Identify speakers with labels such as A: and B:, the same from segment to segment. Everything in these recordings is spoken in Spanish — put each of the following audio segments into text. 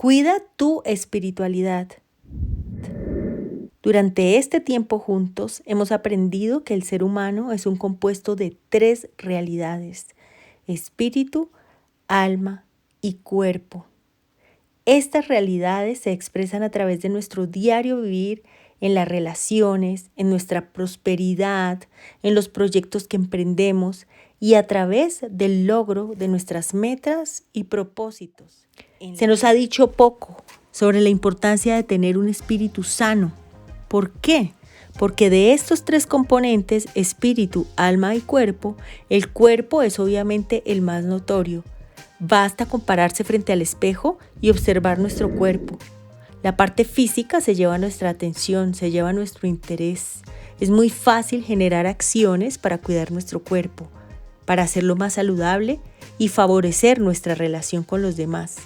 A: Cuida tu espiritualidad. Durante este tiempo juntos hemos aprendido que el ser humano es un compuesto de 3 realidades: espíritu, alma y cuerpo. Estas realidades se expresan a través de nuestro diario vivir, en las relaciones, en nuestra prosperidad, en los proyectos que emprendemos y a través del logro de nuestras metas y propósitos. Se nos ha dicho poco sobre la importancia de tener un espíritu sano. ¿Por qué? Porque de estos 3 componentes, espíritu, alma y cuerpo, el cuerpo es obviamente el más notorio. Basta con pararse frente al espejo y observar nuestro cuerpo. La parte física se lleva nuestra atención, se lleva nuestro interés. Es muy fácil generar acciones para cuidar nuestro cuerpo, para hacerlo más saludable y favorecer nuestra relación con los demás.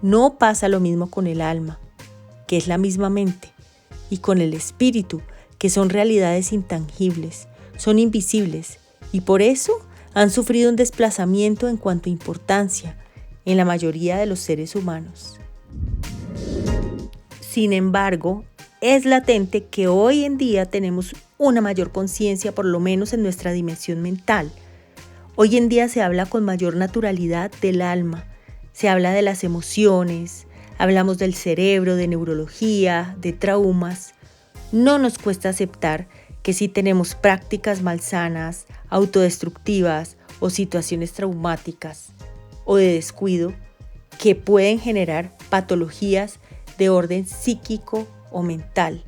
A: No pasa lo mismo con el alma, que es la misma mente, y con el espíritu, que son realidades intangibles, son invisibles, y por eso han sufrido un desplazamiento en cuanto a importancia en la mayoría de los seres humanos. Sin embargo, es latente que hoy en día tenemos una mayor conciencia, por lo menos en nuestra dimensión mental. Hoy en día se habla con mayor naturalidad del alma, se habla de las emociones, hablamos del cerebro, de neurología, de traumas. No nos cuesta aceptar que si tenemos prácticas malsanas, autodestructivas o situaciones traumáticas o de descuido que pueden generar patologías de orden psíquico o mental.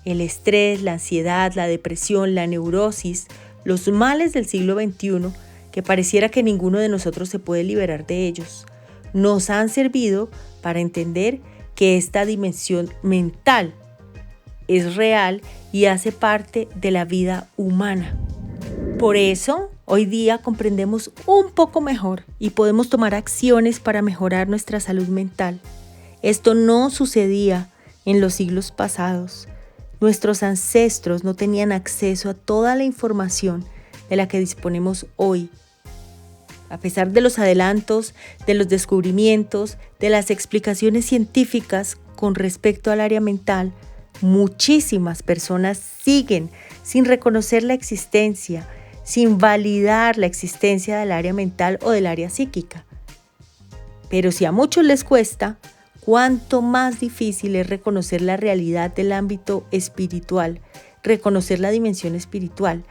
A: El estrés, la ansiedad, la depresión, la neurosis, los males del siglo XXI, que pareciera que ninguno de nosotros se puede liberar de ellos, nos han servido para entender que esta dimensión mental es real y hace parte de la vida humana. Por eso, hoy día comprendemos un poco mejor y podemos tomar acciones para mejorar nuestra salud mental. Esto no sucedía en los siglos pasados. Nuestros ancestros no tenían acceso a toda la información de la que disponemos hoy. A pesar de los adelantos, de los descubrimientos, de las explicaciones científicas con respecto al área mental, muchísimas personas siguen sin reconocer la existencia, sin validar la existencia del área mental o del área psíquica. Pero si a muchos les cuesta, cuánto más difícil es reconocer la realidad del ámbito espiritual, reconocer la dimensión espiritual.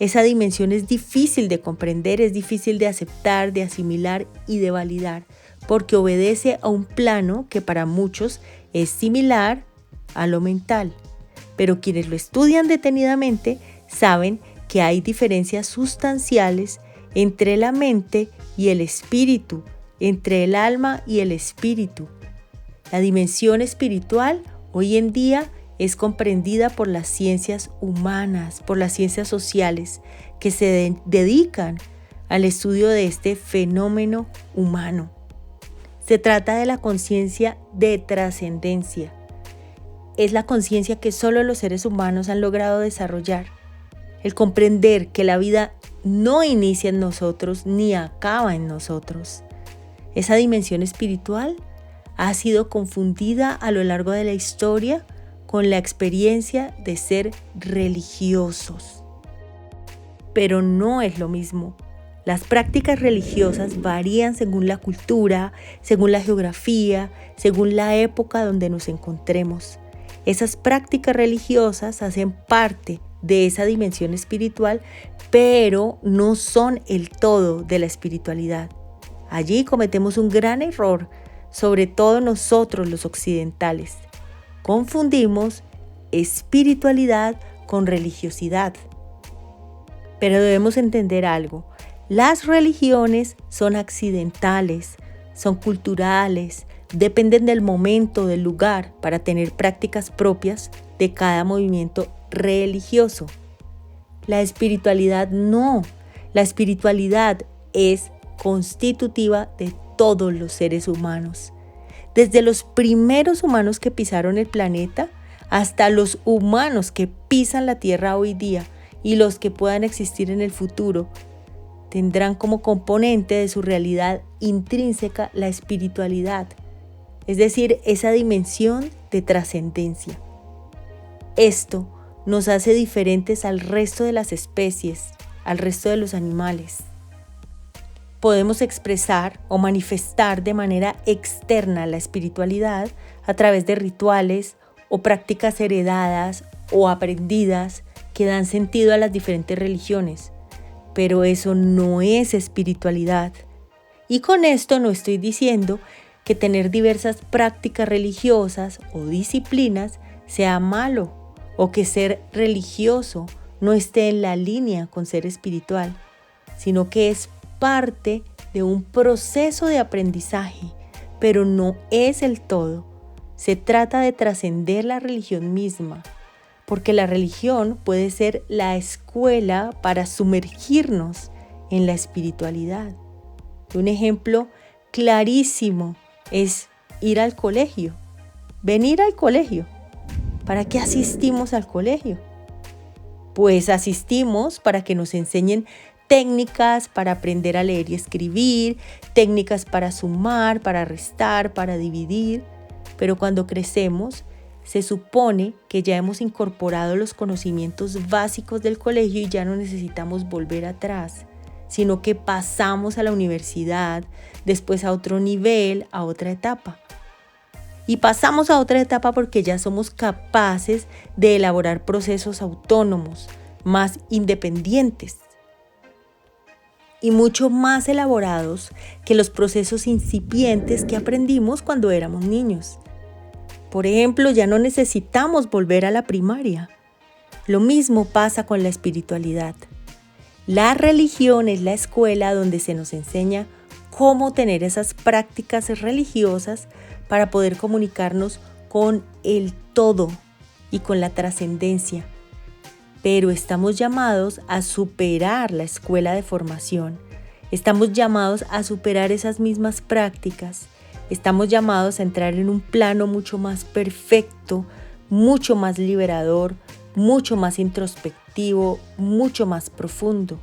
A: Esa dimensión es difícil de comprender, es difícil de aceptar, de asimilar y de validar, porque obedece a un plano que para muchos es similar a lo mental. Pero quienes lo estudian detenidamente saben que hay diferencias sustanciales entre la mente y el espíritu, entre el alma y el espíritu. La dimensión espiritual hoy en día es comprendida por las ciencias humanas, por las ciencias sociales, que se dedican al estudio de este fenómeno humano. Se trata de la conciencia de trascendencia. Es la conciencia que solo los seres humanos han logrado desarrollar. El comprender que la vida no inicia en nosotros ni acaba en nosotros. Esa dimensión espiritual ha sido confundida a lo largo de la historia con la experiencia de ser religiosos. Pero no es lo mismo. Las prácticas religiosas varían según la cultura, según la geografía, según la época donde nos encontremos. Esas prácticas religiosas hacen parte de esa dimensión espiritual, pero no son el todo de la espiritualidad. Allí cometemos un gran error, sobre todo nosotros los occidentales. Confundimos espiritualidad con religiosidad. Pero debemos entender algo. Las religiones son accidentales, son culturales, dependen del momento, del lugar, para tener prácticas propias de cada movimiento religioso. La espiritualidad no. La espiritualidad es constitutiva de todos los seres humanos. Desde los primeros humanos que pisaron el planeta hasta los humanos que pisan la tierra hoy día y los que puedan existir en el futuro, tendrán como componente de su realidad intrínseca la espiritualidad. es decir, esa dimensión de trascendencia. Esto nos hace diferentes al resto de las especies, al resto de los animales. Podemos expresar o manifestar de manera externa la espiritualidad a través de rituales o prácticas heredadas o aprendidas que dan sentido a las diferentes religiones. Pero eso no es espiritualidad. Y con esto no estoy diciendo que tener diversas prácticas religiosas o disciplinas sea malo o que ser religioso no esté en la línea con ser espiritual, sino que es parte de un proceso de aprendizaje, pero no es el todo. Se trata de trascender la religión misma, porque la religión puede ser la escuela para sumergirnos en la espiritualidad. Un ejemplo clarísimo es ir al colegio, venir al colegio. ¿Para qué asistimos al colegio? Pues asistimos para que nos enseñen técnicas para aprender a leer y escribir, técnicas para sumar, para restar, para dividir. Pero cuando crecemos, se supone que ya hemos incorporado los conocimientos básicos del colegio y ya no necesitamos volver atrás, sino que pasamos a la universidad, después a otro nivel, a otra etapa. Y pasamos a otra etapa porque ya somos capaces de elaborar procesos autónomos, más independientes y mucho más elaborados que los procesos incipientes que aprendimos cuando éramos niños. Por ejemplo, ya no necesitamos volver a la primaria. Lo mismo pasa con la espiritualidad. La religión es la escuela donde se nos enseña cómo tener esas prácticas religiosas para poder comunicarnos con el todo y con la trascendencia. Pero estamos llamados a superar la escuela de formación. Estamos llamados a superar esas mismas prácticas. Estamos llamados a entrar en un plano mucho más perfecto, mucho más liberador, mucho más introspectivo, mucho más profundo,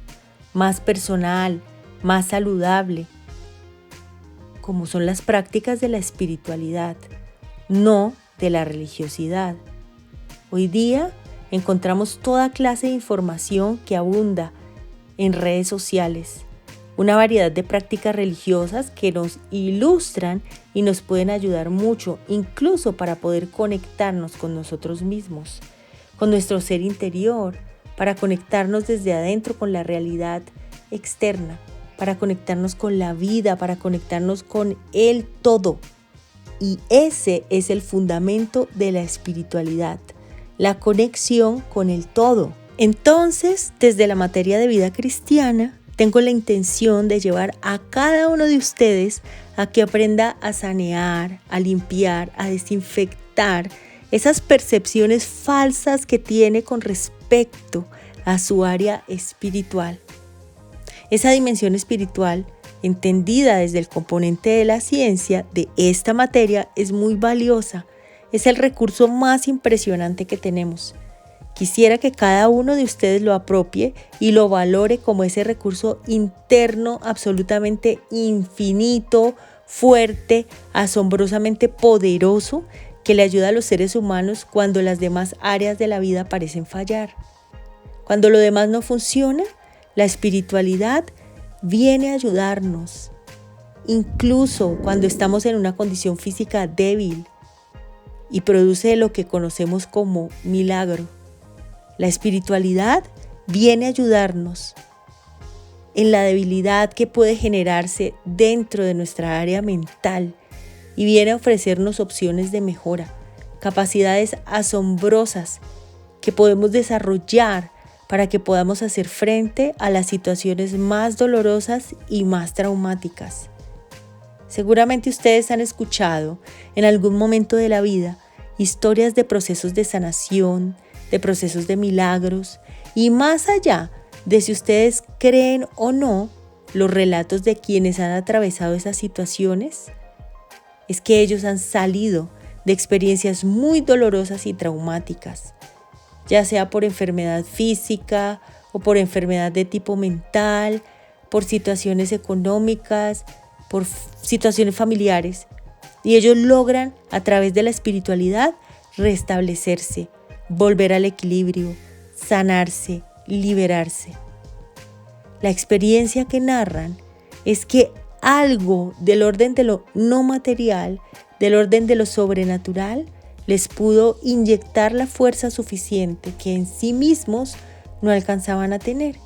A: más personal, más saludable, como son las prácticas de la espiritualidad, no de la religiosidad. Hoy día encontramos toda clase de información que abunda en redes sociales, una variedad de prácticas religiosas que nos ilustran y nos pueden ayudar mucho, incluso para poder conectarnos con nosotros mismos, con nuestro ser interior, para conectarnos desde adentro con la realidad externa, para conectarnos con la vida, para conectarnos con el todo. Y ese es el fundamento de la espiritualidad, la conexión con el todo. Entonces, desde la materia de vida cristiana, tengo la intención de llevar a cada uno de ustedes a que aprenda a sanear, a limpiar, a desinfectar esas percepciones falsas que tiene con respecto a su área espiritual. Esa dimensión espiritual, entendida desde el componente de la ciencia de esta materia, es muy valiosa. Es el recurso más impresionante que tenemos. Quisiera que cada uno de ustedes lo apropie y lo valore como ese recurso interno absolutamente infinito, fuerte, asombrosamente poderoso que le ayuda a los seres humanos cuando las demás áreas de la vida parecen fallar. Cuando lo demás no funciona, la espiritualidad viene a ayudarnos, incluso cuando estamos en una condición física débil y produce lo que conocemos como milagro. La espiritualidad viene a ayudarnos en la debilidad que puede generarse dentro de nuestra área mental y viene a ofrecernos opciones de mejora, capacidades asombrosas que podemos desarrollar para que podamos hacer frente a las situaciones más dolorosas y más traumáticas. Seguramente ustedes han escuchado en algún momento de la vida historias de procesos de sanación, de procesos de milagros y más allá de si ustedes creen o no los relatos de quienes han atravesado esas situaciones, es que ellos han salido de experiencias muy dolorosas y traumáticas, ya sea por enfermedad física o por enfermedad de tipo mental, por situaciones económicas, por situaciones familiares. Y ellos logran, a través de la espiritualidad, restablecerse, volver al equilibrio, sanarse, liberarse. La experiencia que narran es que algo del orden de lo no material, del orden de lo sobrenatural, les pudo inyectar la fuerza suficiente que en sí mismos no alcanzaban a tener.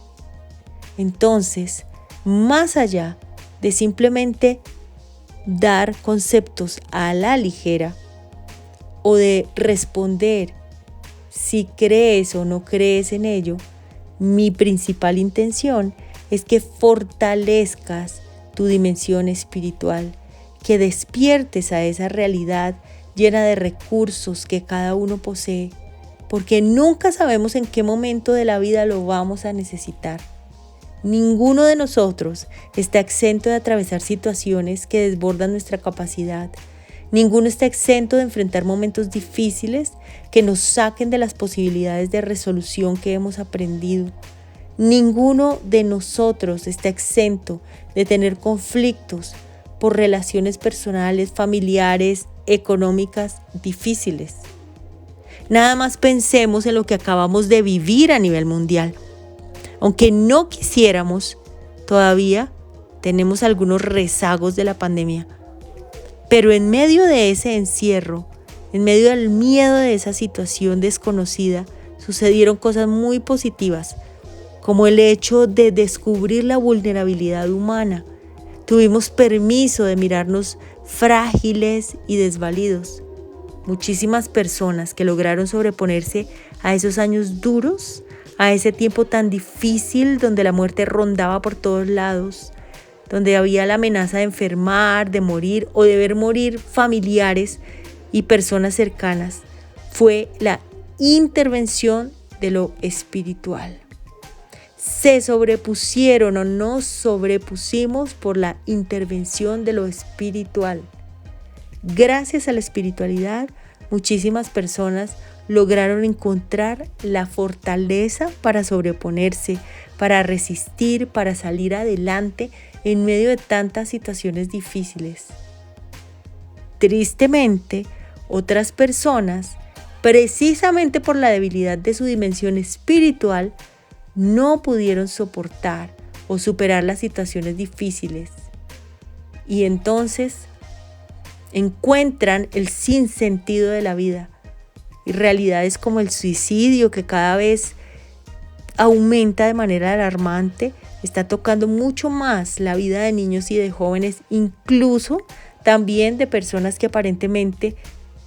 A: Entonces, más allá de simplemente dar conceptos a la ligera o de responder si crees o no crees en ello, mi principal intención es que fortalezcas tu dimensión espiritual, que despiertes a esa realidad llena de recursos que cada uno posee, porque nunca sabemos en qué momento de la vida lo vamos a necesitar. Ninguno de nosotros está exento de atravesar situaciones que desbordan nuestra capacidad. Ninguno está exento de enfrentar momentos difíciles que nos saquen de las posibilidades de resolución que hemos aprendido. Ninguno de nosotros está exento de tener conflictos por relaciones personales, familiares, económicas difíciles. Nada más pensemos en lo que acabamos de vivir a nivel mundial. Aunque no quisiéramos, todavía tenemos algunos rezagos de la pandemia. Pero en medio de ese encierro, en medio del miedo de esa situación desconocida, sucedieron cosas muy positivas, como el hecho de descubrir la vulnerabilidad humana. Tuvimos permiso de mirarnos frágiles y desvalidos. Muchísimas personas que lograron sobreponerse a esos años duros, a ese tiempo tan difícil donde la muerte rondaba por todos lados, donde había la amenaza de enfermar, de morir o de ver morir familiares y personas cercanas, fue la intervención de lo espiritual. Se sobrepusieron o nos sobrepusimos por la intervención de lo espiritual. Gracias a la espiritualidad, muchísimas personas lograron encontrar la fortaleza para sobreponerse, para resistir, para salir adelante en medio de tantas situaciones difíciles. Tristemente, otras personas, precisamente por la debilidad de su dimensión espiritual, no pudieron soportar o superar las situaciones difíciles. Y entonces encuentran el sinsentido de la vida. Y realidades como el suicidio, que cada vez aumenta de manera alarmante, está tocando mucho más la vida de niños y de jóvenes, incluso también de personas que aparentemente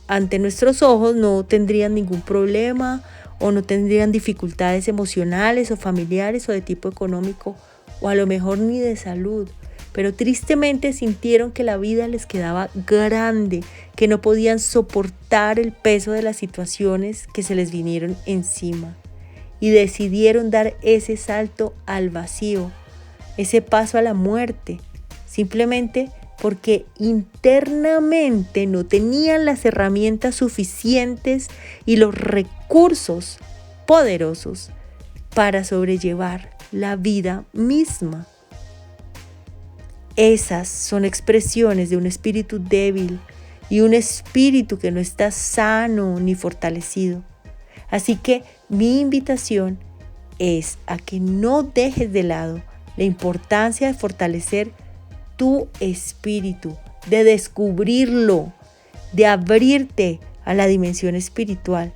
A: ante nuestros ojos no tendrían ningún problema o no tendrían dificultades emocionales o familiares o de tipo económico o a lo mejor ni de salud. Pero tristemente sintieron que la vida les quedaba grande, que no podían soportar el peso de las situaciones que se les vinieron encima. Y decidieron dar ese salto al vacío, ese paso a la muerte, simplemente porque internamente no tenían las herramientas suficientes y los recursos poderosos para sobrellevar la vida misma. Esas son expresiones de un espíritu débil y un espíritu que no está sano ni fortalecido. Así que mi invitación es a que no dejes de lado la importancia de fortalecer tu espíritu, de descubrirlo, de abrirte a la dimensión espiritual.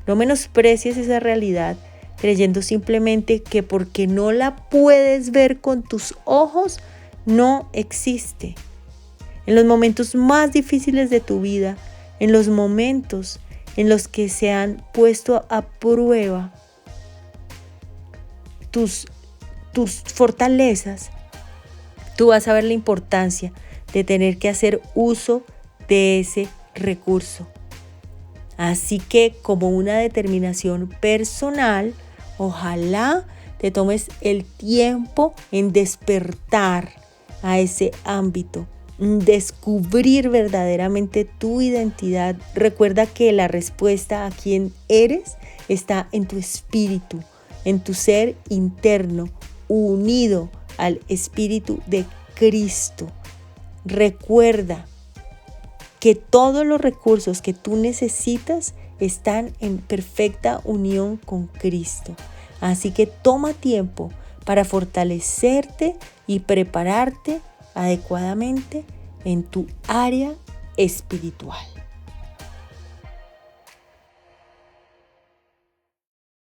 A: No menosprecies esa realidad creyendo simplemente que porque no la puedes ver con tus ojos, no existe. En los momentos más difíciles de tu vida, en los momentos en los que se han puesto a prueba tus fortalezas, tú vas a ver la importancia de tener que hacer uso de ese recurso. Así que, como una determinación personal, ojalá te tomes el tiempo en despertar a ese ámbito, descubrir verdaderamente tu identidad. Recuerda que la respuesta a quién eres está en tu espíritu, en tu ser interno, unido al espíritu de Cristo. Recuerda que todos los recursos que tú necesitas están en perfecta unión con Cristo. Así que toma tiempo para fortalecerte y prepararte adecuadamente en tu área espiritual.